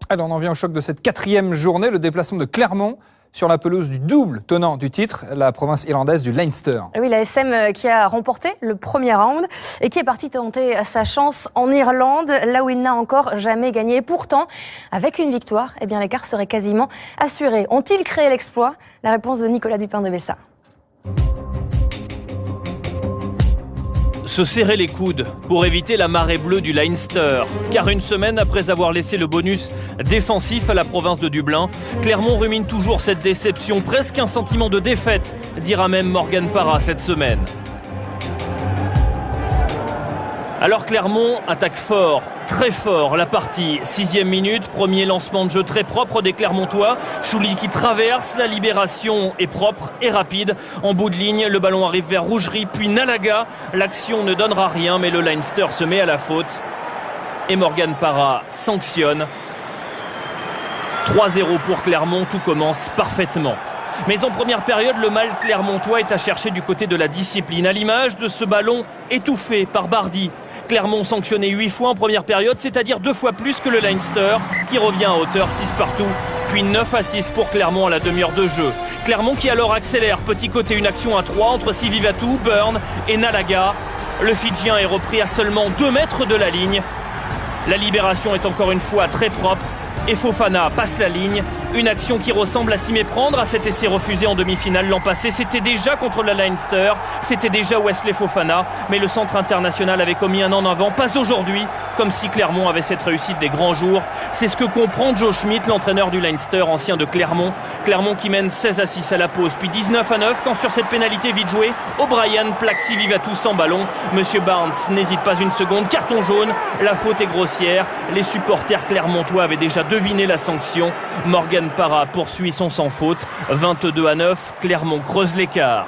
Alors on en vient au choc de cette 4e journée, le déplacement de Clermont sur la pelouse du double tenant du titre, la province irlandaise du Leinster. Oui, la SM qui a remporté le premier round et qui est partie tenter sa chance en Irlande, là où il n'a encore jamais gagné. Pourtant, avec une victoire, eh bien, l'écart serait quasiment assuré. Ont-ils créé l'exploit? La réponse de Nicolas Dupin de Bessa. Se serrer les coudes pour éviter la marée bleue du Leinster. Car une semaine après avoir laissé le bonus défensif à la province de Dublin, Clermont rumine toujours cette déception, presque un sentiment de défaite, dira même Morgan Parra cette semaine. Alors Clermont attaque fort, très fort la partie. 6e minute, premier lancement de jeu très propre des Clermontois. Chouli qui traverse, la libération est propre et rapide. En bout de ligne, le ballon arrive vers Rougerie, puis Nalaga. L'action ne donnera rien, mais le Leinster se met à la faute. Et Morgan Parra sanctionne. 3-0 pour Clermont, tout commence parfaitement. Mais en première période, le mal clermontois est à chercher du côté de la discipline, à l'image de ce ballon étouffé par Bardi. Clermont sanctionné 8 fois en première période, c'est-à-dire 2 fois plus que le Leinster, qui revient à hauteur 6 partout, puis 9-6 pour Clermont à la demi-heure de jeu. Clermont qui alors accélère, petit côté une action à 3 entre Sivivatu, Byrne et Nalaga. Le Fidjien est repris à seulement 2 mètres de la ligne. La libération est encore une fois très propre. Et Fofana passe la ligne. Une action qui ressemble à s'y méprendre à cet essai refusé en demi-finale l'an passé. C'était déjà contre le Leinster, c'était déjà Wesley Fofana. Mais le centre international avait commis un an avant, pas aujourd'hui, comme si Clermont avait cette réussite des grands jours. C'est ce que comprend Joe Schmidt, l'entraîneur du Leinster, ancien de Clermont. Clermont qui mène 16-6 à la pause, puis 19-9 quand sur cette pénalité vite jouée, O'Brien plaque Sivivatu sans ballon. Monsieur Barnes n'hésite pas une seconde, carton jaune, la faute est grossière. Les supporters clermontois avaient déjà deviné la sanction. Morgan Parra poursuit son sans faute. 22-9, Clermont creuse l'écart.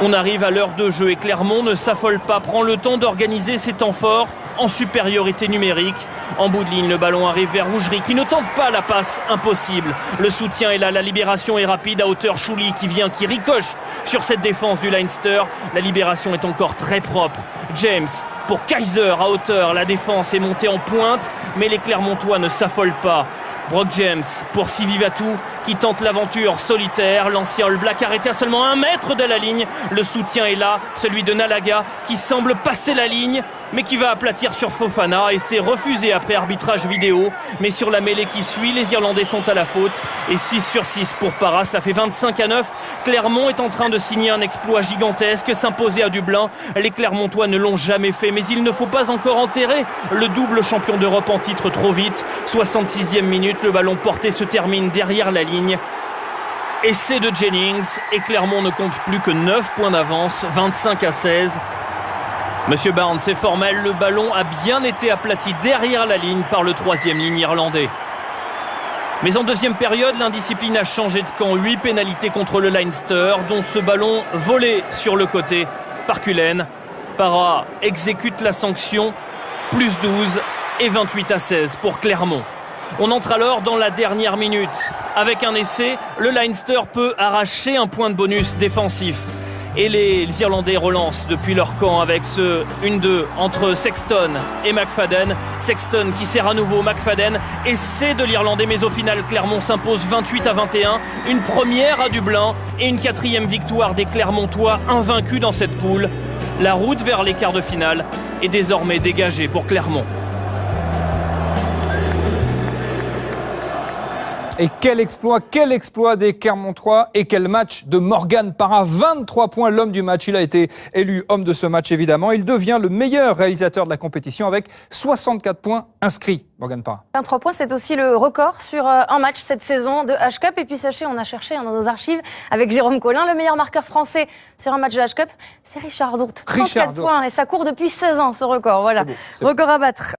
On arrive à l'heure de jeu et Clermont ne s'affole pas, prend le temps d'organiser ses temps forts en supériorité numérique. En bout de ligne, le ballon arrive vers Rougerie qui ne tente pas la passe impossible. Le soutien est là, la libération est rapide à hauteur. Chouli qui ricoche sur cette défense du Leinster. La libération est encore très propre. James pour Kaiser à hauteur. La défense est montée en pointe, mais les Clermontois ne s'affolent pas. Brock James pour Sivivatu qui tente l'aventure solitaire. L'ancien All Black arrêté à seulement 1 mètre de la ligne. Le soutien est là, celui de Nalaga qui semble passer la ligne mais qui va aplatir sur Fofana et c'est refusé après arbitrage vidéo. Mais sur la mêlée qui suit, les Irlandais sont à la faute et 6/6 pour Parra, cela fait 25-9. Clermont est en train de signer un exploit gigantesque, s'imposer à Dublin. Les Clermontois ne l'ont jamais fait, mais il ne faut pas encore enterrer le double champion d'Europe en titre trop vite. 66e minute, le ballon porté se termine derrière la ligne. Essai de Jennings et Clermont ne compte plus que 9 points d'avance, 25-16. Monsieur Barnes, c'est formel, le ballon a bien été aplati derrière la ligne par le 3e ligne irlandais. Mais en deuxième période, l'indiscipline a changé de camp. 8 pénalités contre le Leinster, dont ce ballon volé sur le côté par Cullen. Parra exécute la sanction, plus 12 et 28-16 pour Clermont. On entre alors dans la dernière minute. Avec un essai, le Leinster peut arracher un point de bonus défensif. Et les Irlandais relancent depuis leur camp avec ce 1-2 entre Sexton et McFadden. Sexton qui sert à nouveau McFadden. Essai de l'Irlandais, mais au final, Clermont s'impose 28-21. Une première à Dublin et une 4e victoire des Clermontois invaincus dans cette poule. La route vers les quarts de finale est désormais dégagée pour Clermont. Et quel exploit des Clermontois et quel match de Morgan Parra. 23 points, l'homme du match. Il a été élu homme de ce match, évidemment. Il devient le meilleur réalisateur de la compétition avec 64 points inscrits. Morgan Parra. 23 points, c'est aussi le record sur un match cette saison de H-Cup. Et puis sachez, on a cherché dans nos archives avec Jérôme Collin, le meilleur marqueur français sur un match de H-Cup, c'est Richard Dourte. 34 points et ça court depuis 16 ans ce record. Voilà, record à battre.